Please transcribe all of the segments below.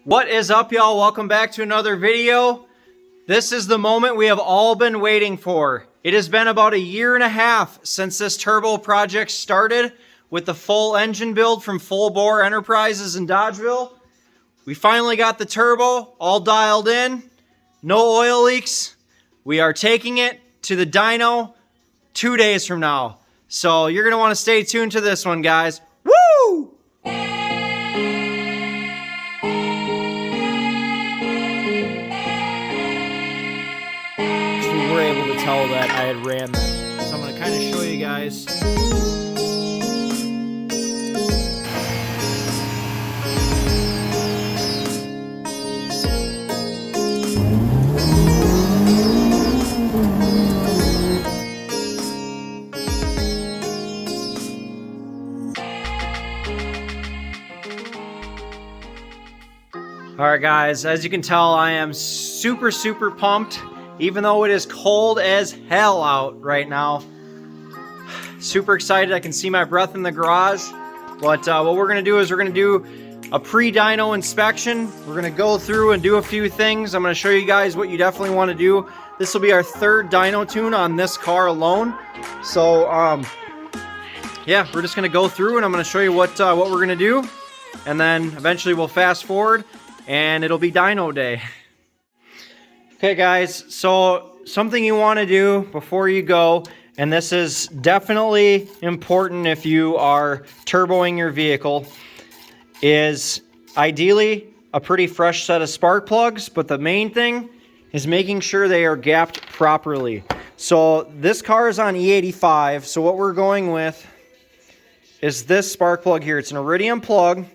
What is up, y'all? Welcome back to another video. This is the moment we have all been waiting for. It has been about a year and a half since this turbo project started with the full engine build from Full Bore Enterprises in Dodgeville. We finally got the turbo all dialed in, no oil leaks. We are taking it to the dyno 2 days from now. So you're gonna wanna stay tuned to this one, guys. Woo! We were able to tell that I had ran them. So I'm gonna kind of show you guys. Alright guys, as you can tell, I am super pumped, even though it is cold as hell out right now. Super excited. I can see my breath in the garage. But what we're going to do is we're going to do a pre-dyno inspection. We're going to go through and do a few things. I'm going to show you guys what you definitely want to do. This will be our third dyno tune on this car alone. So, yeah, we're just going to go through and I'm going to show you what we're going to do. And then eventually we'll fast forward and it'll be dyno day. Okay guys, so something you want to do before you go, and this is definitely important if you are turboing your vehicle, is ideally a pretty fresh set of spark plugs, but the main thing is making sure they are gapped properly. So this car is on E85, so what we're going with is this spark plug here. It's an Iridium plug.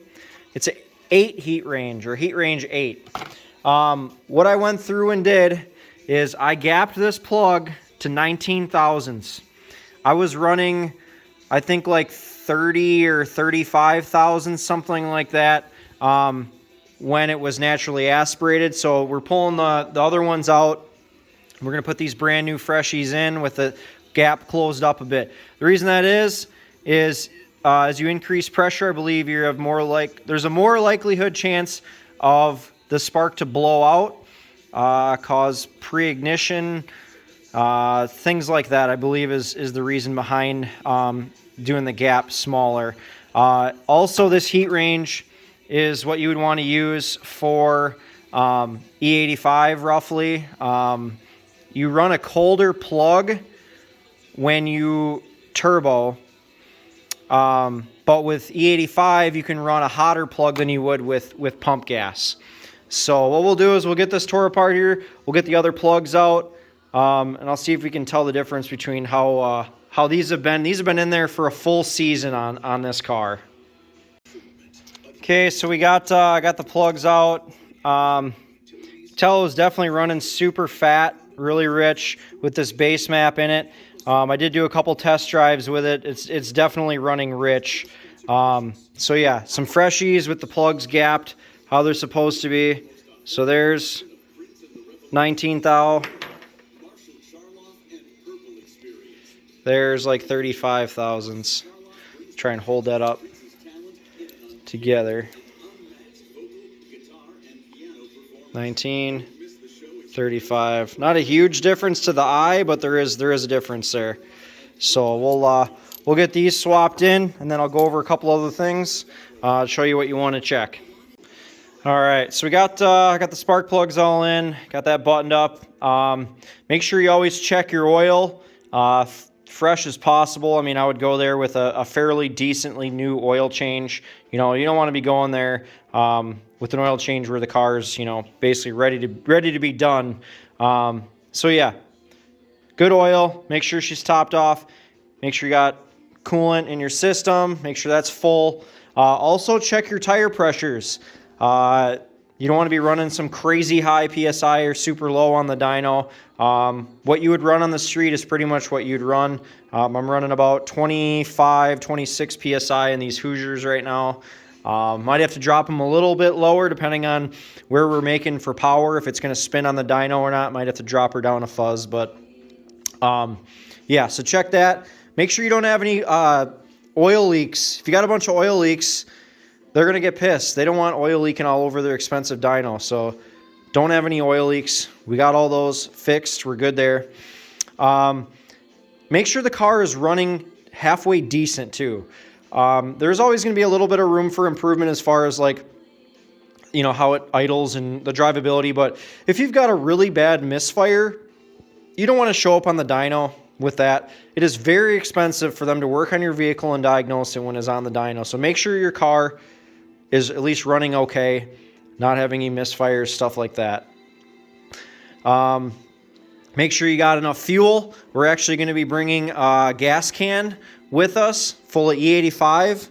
It's an 8 heat range, or heat range 8. What I went through and did is I gapped this plug to 19 thousandths. I was running, I think like 30 or 35 thousandths, something like that, when it was naturally aspirated. So we're pulling the other ones out. We're going to put these brand new freshies in with the gap closed up a bit. The reason that is as you increase pressure, I believe you have there's a more likelihood chance of the spark to blow out, cause pre-ignition, things like that, I believe is the reason behind doing the gap smaller. Also, this heat range is what you would want to use for E85 roughly. You run a colder plug when you turbo. But with E85, you can run a hotter plug than you would with pump gas. So what we'll do is we'll get this tore apart here. We'll get the other plugs out, and I'll see if we can tell the difference between how these have been. These have been in there for a full season on this car. Okay, so we got the plugs out. Tell it was definitely running super fat, really rich with this base map in it. I did do a couple test drives with it. It's definitely running rich. So yeah, some freshies with the plugs gapped how they're supposed to be. So there's 19 thou. There's like 35 thousandths. Try and hold that up together. 19. 35. Not a huge difference to the eye, but there is a difference there. So we'll get these swapped in, and then I'll go over a couple other things, show you what you want to check. All right, so we got the spark plugs all in, got that buttoned up. Make sure you always check your oil fresh as possible. I mean, I would go there with a fairly decently new oil change. You know, you don't want to be going there with an oil change where the car's, you know, basically ready to be done. So yeah, good oil. Make sure she's topped off. Make sure you got coolant in your system. Make sure that's full. Also check your tire pressures. You don't want to be running some crazy high PSI or super low on the dyno. What you would run on the street is pretty much what you'd run. I'm running about 25, 26 PSI in these Hoosiers right now. Might have to drop them a little bit lower depending on where we're making for power. If it's going to spin on the dyno or not, might have to drop her down a fuzz. But yeah, so check that. Make sure you don't have any oil leaks. If you got a bunch of oil leaks, they're going to get pissed. They don't want oil leaking all over their expensive dyno. So don't have any oil leaks. We got all those fixed. We're good there. Make sure the car is running halfway decent too. There's always going to be a little bit of room for improvement as far as like, you know, how it idles and the drivability. But if you've got a really bad misfire, you don't want to show up on the dyno with that. It is very expensive for them to work on your vehicle and diagnose it when it's on the dyno. So make sure your car is at least running okay, not having any misfires, stuff like that. Make sure you got enough fuel. We're actually going to be bringing a gas can with us full of E85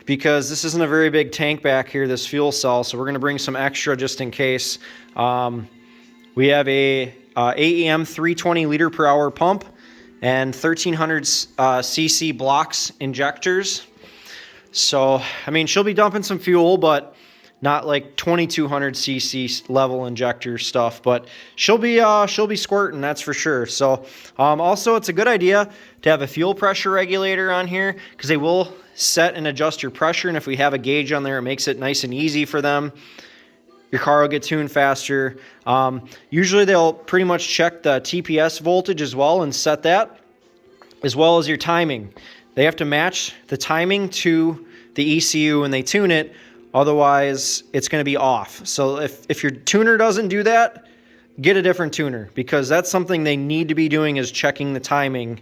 because this isn't a very big tank back here, this fuel cell. So we're going to bring some extra just in case. We have a AEM 320 liter per hour pump and 1300 cc blocks injectors. So, I mean, she'll be dumping some fuel, but not like 2200 cc level injector stuff, but she'll be squirting, that's for sure. So, also it's a good idea to have a fuel pressure regulator on here because they will set and adjust your pressure. And if we have a gauge on there, it makes it nice and easy for them. Your car will get tuned faster. Usually they'll pretty much check the TPS voltage as well and set that, as well as your timing. They have to match the timing to the ECU when they tune it. Otherwise, it's going to be off. So if your tuner doesn't do that, get a different tuner because that's something they need to be doing is checking the timing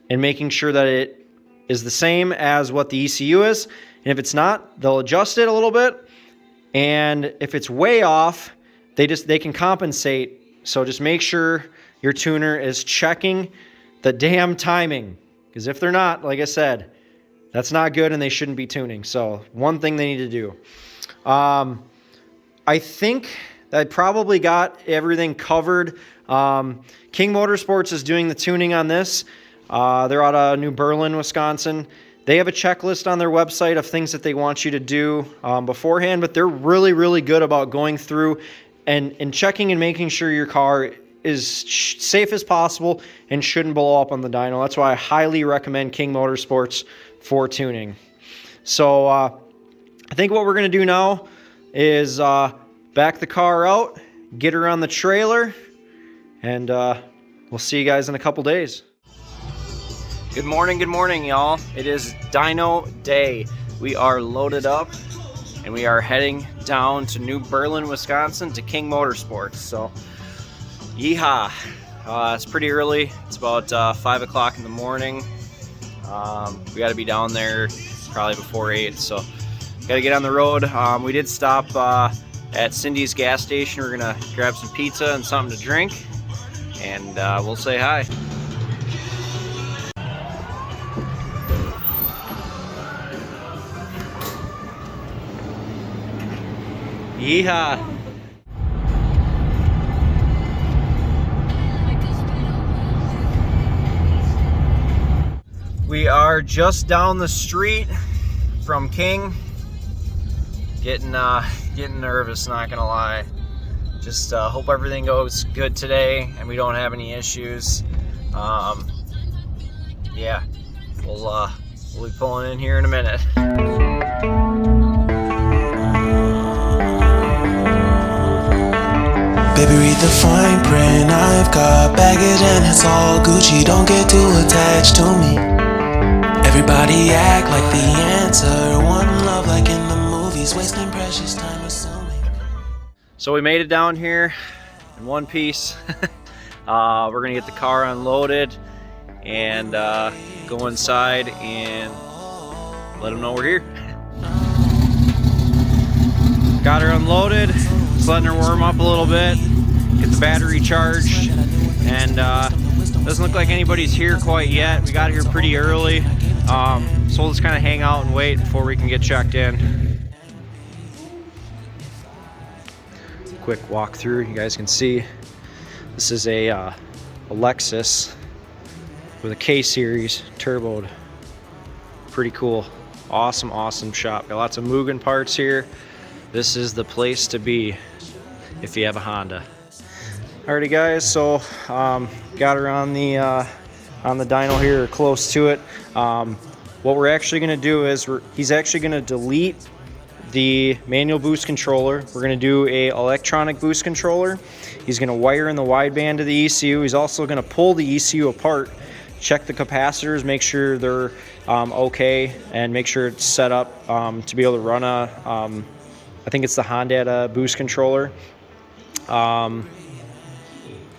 and making sure that it is the same as what the ECU is. And if it's not, they'll adjust it a little bit. And if it's way off, they can compensate. So just make sure your tuner is checking the damn timing. Because if they're not, like I said, that's not good and they shouldn't be tuning. So one thing they need to do. I think I probably got everything covered. King Motorsports is doing the tuning on this. They're out of New Berlin, Wisconsin. They have a checklist on their website of things that they want you to do beforehand, but they're really, really good about going through and checking and making sure your car is safe as possible and shouldn't blow up on the dyno. That's why I highly recommend King Motorsports for tuning. So I think what we're going to do now is back the car out, get her on the trailer, and we'll see you guys in a couple days. Good morning, y'all. It is dyno day. We are loaded up and we are heading down to New Berlin, Wisconsin to King Motorsports. So, yeehaw. It's pretty early. It's about 5 o'clock in the morning. We got to be down there probably before 8, so got to get on the road. We did stop at Cindy's gas station. We're going to grab some pizza and something to drink, and we'll say hi. Yeehaw! We are just down the street from King. Getting nervous, not gonna lie. Just hope everything goes good today and we don't have any issues. Yeah, we'll be pulling in here in a minute. Baby, read the fine print. I've got baggage and it's all Gucci. Don't get too attached to me. Everybody act like the answer. One love like in the movies. Wasting precious time assuming. So we made it down here in one piece. We're gonna get the car unloaded and go inside and let them know we're here. Got her unloaded, just letting her warm up a little bit, get the battery charged, and doesn't look like anybody's here quite yet. We got here pretty early, so we'll just kind of hang out and wait before we can get checked in. Quick walk through, you guys can see this is a Lexus with a K-Series turboed. Pretty cool. Awesome shop. Got lots of Mugen parts here. This is the place to be if you have a Honda. Alrighty guys, so got her on the dyno here, or close to it. what we're actually going to do is he's actually going to delete the manual boost controller. We're going to do a electronic boost controller. He's going to wire in the wideband to the ECU. He's also going to pull the ECU apart, check the capacitors, make sure they're okay, and make sure it's set up to be able to run a, I think it's the Honda boost controller.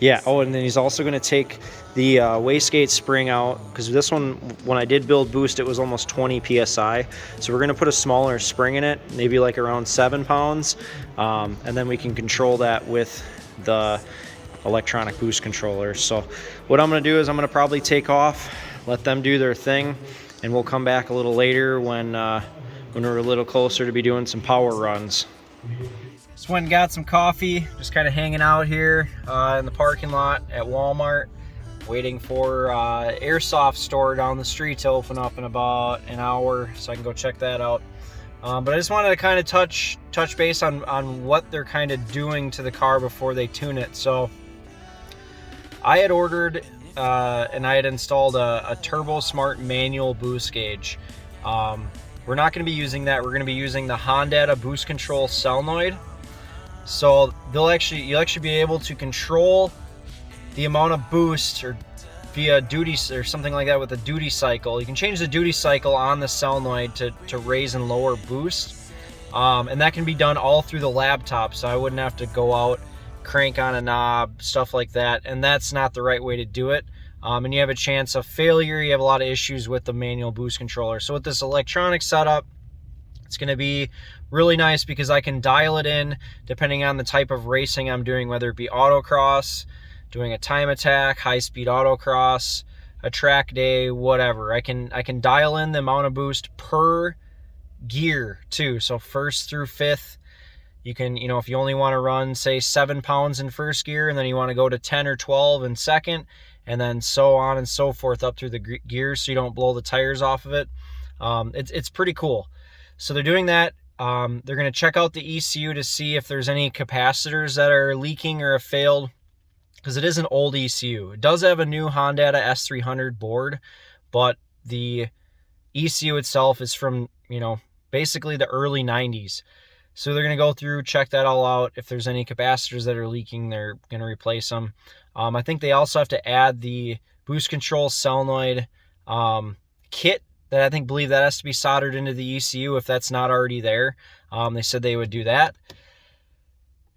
Yeah, oh, and then he's also going to take the wastegate spring out, because this one, when I did build boost, it was almost 20 psi. So we're going to put a smaller spring in it, maybe like around 7 pounds, and then we can control that with the electronic boost controller. So what I'm going to do is I'm going to probably take off, let them do their thing, and we'll come back a little later when we're a little closer to be doing some power runs. Just went and got some coffee, just kind of hanging out here in the parking lot at Walmart, waiting for Airsoft store down the street to open up in about an hour, so I can go check that out. But I just wanted to kind of touch base on what they're kind of doing to the car before they tune it. So I had ordered and I had installed a Turbo Smart manual boost gauge. We're not going to be using that. We're going to be using the Honda boost control solenoid. So you'll actually be able to control the amount of boost or via duty or something like that with a duty cycle. You can change the duty cycle on the solenoid to raise and lower boost. And that can be done all through the laptop, so I wouldn't have to go out, crank on a knob, stuff like that. And that's not the right way to do it. And you have a chance of failure. You have a lot of issues with the manual boost controller. So with this electronic setup, it's going to be really nice because I can dial it in depending on the type of racing I'm doing, whether it be autocross, doing a time attack, high-speed autocross, a track day, whatever. I can dial in the amount of boost per gear too. So first through fifth, you can, if you only want to run, say 7 pounds in first gear, and then you want to go to 10 or 12 in second, and then so on and so forth up through the gears so you don't blow the tires off of it. It's pretty cool. So they're doing that. They're going to check out the ECU to see if there's any capacitors that are leaking or have failed, because it is an old ECU. It does have a new Honda S300 board, but the ECU itself is from, basically the early 90s. So they're going to go through, check that all out. If there's any capacitors that are leaking, they're going to replace them. I think they also have to add the boost control solenoid kit that I believe that has to be soldered into the ECU if that's not already there. They said they would do that.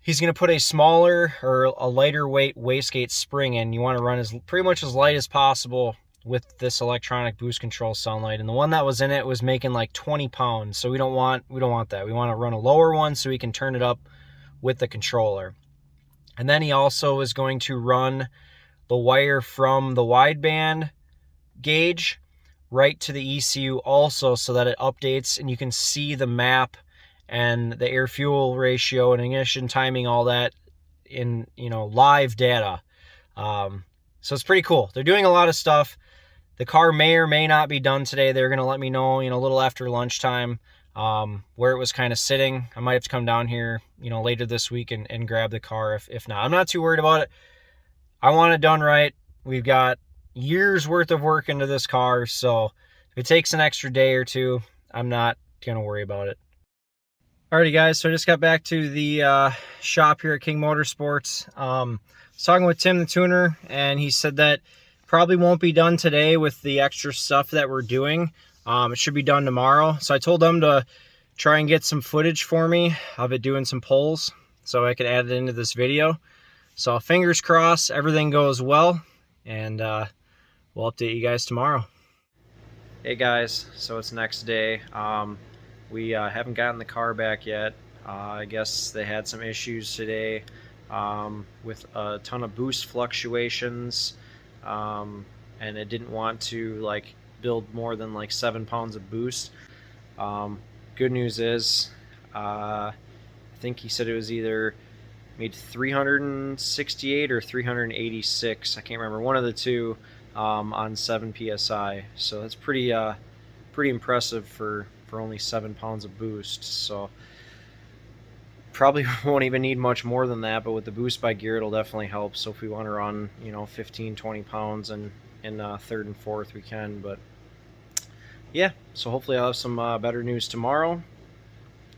He's going to put a smaller or a lighter weight wastegate spring in. You want to run pretty much as light as possible with this electronic boost control solenoid. And the one that was in it was making like 20 pounds. So we don't want that. We want to run a lower one so we can turn it up with the controller. And then he also is going to run the wire from the wideband gauge right to the ECU also, so that it updates and you can see the map and the air fuel ratio and ignition timing, all that in live data. So it's pretty cool. They're doing a lot of stuff. The car may or may not be done today. They're going to let me know, a little after lunchtime, where it was kind of sitting. I might have to come down here, later this week and grab the car if not. I'm not too worried about it. I want it done right. We've got years worth of work into this car, so if it takes an extra day or two, I'm not going to worry about it. Alrighty guys, so I just got back to the shop here at King Motorsports. I was talking with Tim the tuner, and he said that probably won't be done today with the extra stuff that we're doing. It should be done tomorrow. So I told them to try and get some footage for me of it doing some pulls so I could add it into this video. So fingers crossed everything goes well, and we'll update you guys tomorrow. Hey guys, so it's next day. We haven't gotten the car back yet. I guess they had some issues today with a ton of boost fluctuations, and it didn't want to build more than 7 pounds of boost. Good news is, I think he said it was either made 368 or 386. I can't remember, one of the two, on 7 psi. So that's pretty impressive for only 7 pounds of boost. So probably won't even need much more than that, but with the boost by gear, it'll definitely help. So if we want to run 15-20 pounds in third and fourth, we can. But yeah, so hopefully I'll have some better news tomorrow,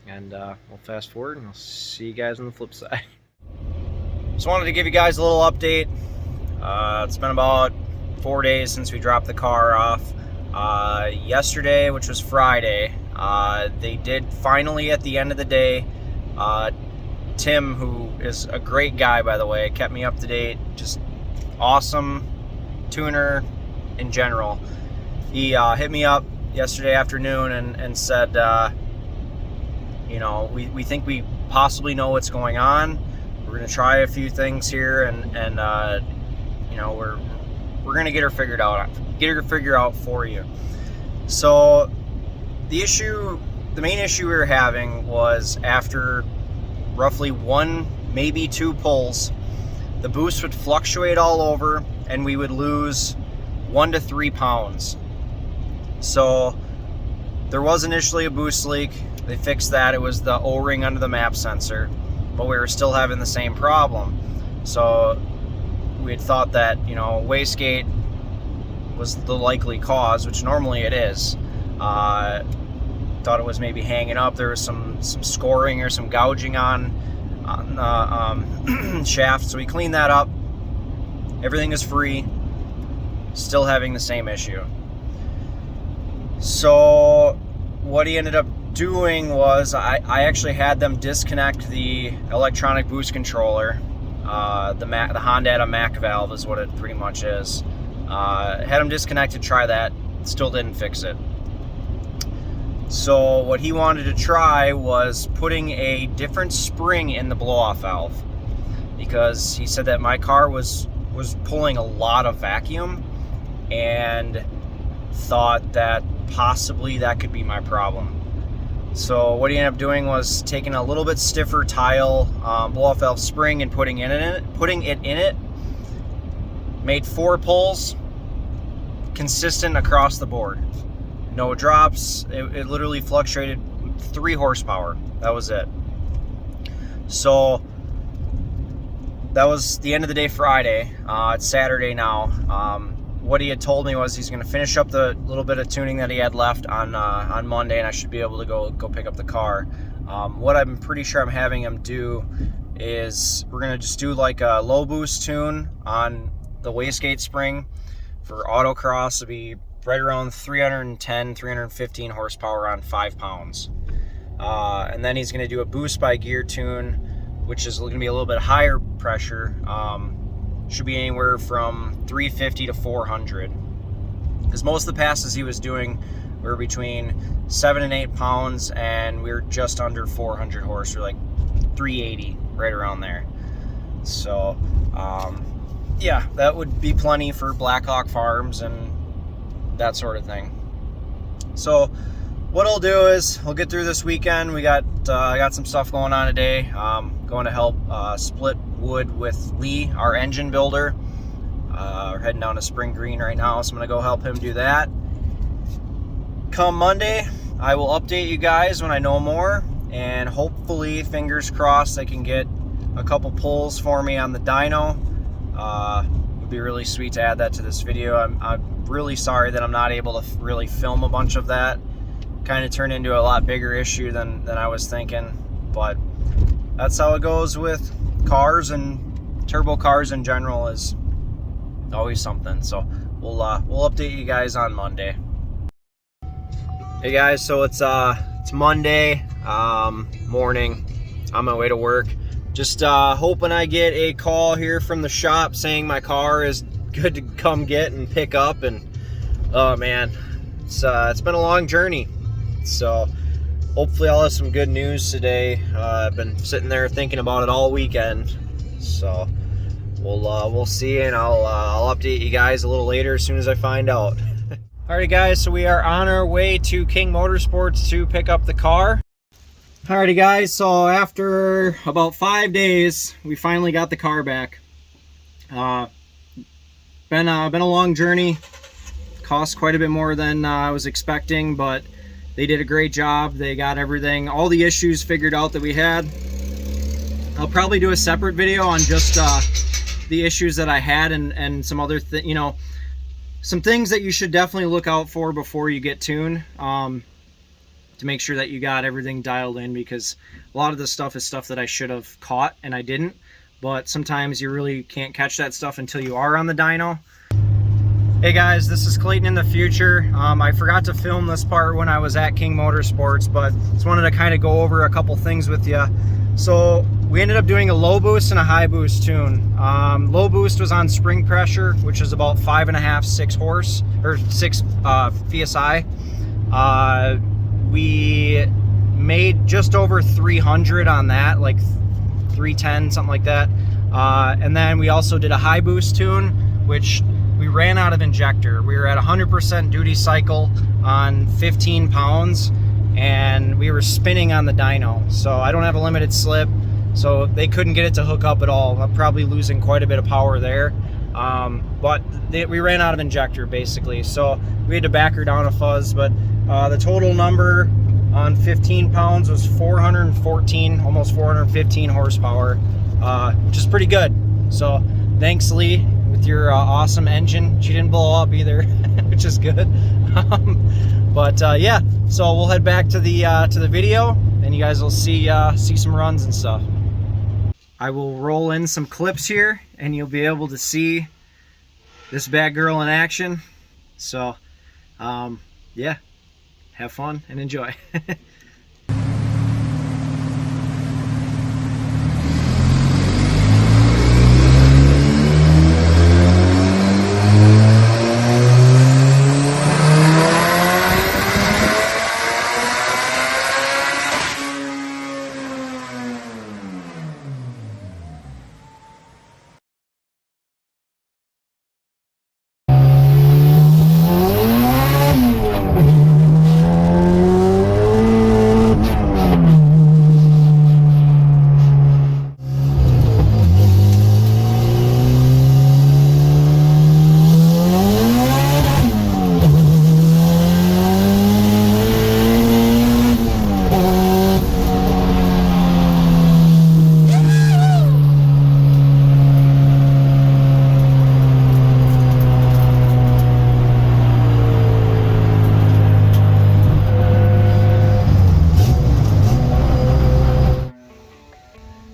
and we'll fast forward and I'll see you guys on the flip side. Just wanted to give you guys a little update. It's been about 4 days since we dropped the car off. Yesterday, which was Friday, they did finally, at the end of the day, Tim, who is a great guy, by the way, kept me up to date, just awesome tuner in general. He hit me up yesterday afternoon and said, you know, we think we possibly know what's going on. We're going to try a few things here, and you know, we're going to get her figured out for you. So the main issue we were having was after roughly 1, maybe 2 pulls, the boost would fluctuate all over and we would lose 1 to 3 pounds. So there was initially a boost leak. They fixed that. It was the O-ring under the map sensor, but we were still having the same problem. So we had thought that, you know, wastegate was the likely cause, which normally it is. Thought it was maybe hanging up. There was some scoring or some gouging on the shaft, so we cleaned that up. Everything is free. Still having the same issue. So what he ended up doing was I actually had them disconnect the electronic boost controller. The Honda Mac valve is what it pretty much is. Had them disconnected, try that, still didn't fix it. So what he wanted to try was putting a different spring in the blow-off valve, because he said that my car was pulling a lot of vacuum and thought that possibly that could be my problem. So what he ended up doing was taking a little bit stiffer tile blow-off valve spring and putting it in it. Made 4 pulls, consistent across the board. No drops. It literally fluctuated 3 horsepower. That was it. So that was the end of the day Friday. It's Saturday now. What he had told me was he's going to finish up the little bit of tuning that he had left on Monday, and I should be able to go pick up the car. What I'm pretty sure I'm having him do is we're going to just do like a low boost tune on the wastegate spring for autocross. It'll be right around 310, 315 horsepower on 5 pounds. And then he's going to do a boost by gear tune, which is going to be a little bit higher pressure. Should be anywhere from 350 to 400. Because most of the passes he was doing were between 7 and 8 pounds, and we were just under 400 horse. We're like 380, right around there. So, yeah, that would be plenty for Blackhawk Farms and that sort of thing. So what I'll do is we'll get through this weekend. I got some stuff going on today. Going to help split wood with Lee, our engine builder. We're heading down to Spring Green right now, so I'm gonna go help him do that. Come Monday, I will update you guys when I know more, and hopefully, fingers crossed, I can get a couple pulls for me on the dyno. Would be really sweet to add that to this video. I'm really sorry that I'm not able to really film a bunch of that. Kind of turned into a lot bigger issue than I was thinking, but that's how it goes with cars, and turbo cars in general is always something. So we'll update you guys on Monday. Hey guys, so it's Monday morning. On my way to work. Just hoping I get a call here from the shop saying my car is good to come get and pick up. And oh man, it's been a long journey. So hopefully I'll have some good news today. I've been sitting there thinking about it all weekend. So we'll see, and I'll update you guys a little later as soon as I find out. Alrighty guys, so we are on our way to King Motorsports to pick up the car. Alrighty guys, so after about 5 days, we finally got the car back. Been a long journey. Cost quite a bit more than I was expecting, but they did a great job. They got everything, all the issues figured out that we had. I'll probably do a separate video on just the issues that I had and some other you know, some things that you should definitely look out for before you get tuned, to make sure that you got everything dialed in, because a lot of this stuff is stuff that I should have caught and I didn't. But sometimes you really can't catch that stuff until you are on the dyno. Hey guys, this is Clayton in the future. I forgot to film this part when I was at King Motorsports, but just wanted to kind of go over a couple things with you. So we ended up doing a low boost and a high boost tune. Low boost was on spring pressure, which is about 5.5, 6 horse, or 6 PSI. We made just over 300 on that, like 310, something like that. And then we also did a high boost tune, which we ran out of injector. We were at 100% duty cycle on 15 pounds, and we were spinning on the dyno. So I don't have a limited slip, so they couldn't get it to hook up at all. I'm probably losing quite a bit of power there. But we ran out of injector basically, so we had to back her down a fuzz. But the total number on 15 pounds was 414, almost 415 horsepower, which is pretty good. So thanks, Lee, with your awesome engine. She didn't blow up either, which is good. But yeah, so we'll head back to the video, and you guys will see some runs and stuff. I will roll in some clips here, and you'll be able to see this bad girl in action. So yeah, have fun and enjoy.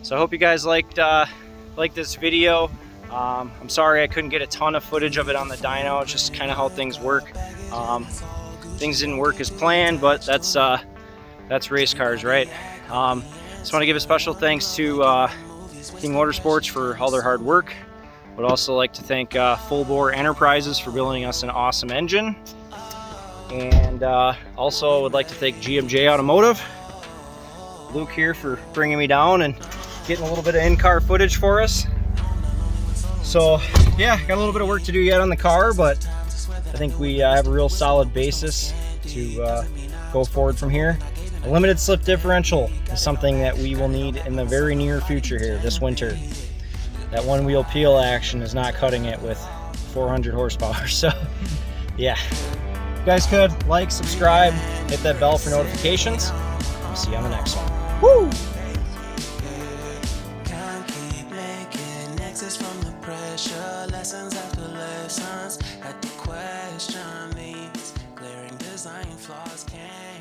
So I hope you guys liked this video. I'm sorry I couldn't get a ton of footage of it on the dyno. It's just kind of how things work. Things didn't work as planned, but that's race cars, right? Just want to give a special thanks to King Motorsports for all their hard work. Would also like to thank Full Bore Enterprises for building us an awesome engine, and also would like to thank GMJ Automotive, Luke here, for bringing me down and getting a little bit of in-car footage for us. So yeah, got a little bit of work to do yet on the car, but I think we have a real solid basis to go forward from here. A limited slip differential is something that we will need in the very near future here this winter. That one wheel peel action is not cutting it with 400 horsepower. So yeah, if you guys could like, subscribe, hit that bell for notifications. I'll see you on the next one. Woo! From the pressure, lessons after lessons, had to question these glaring design flaws. Can't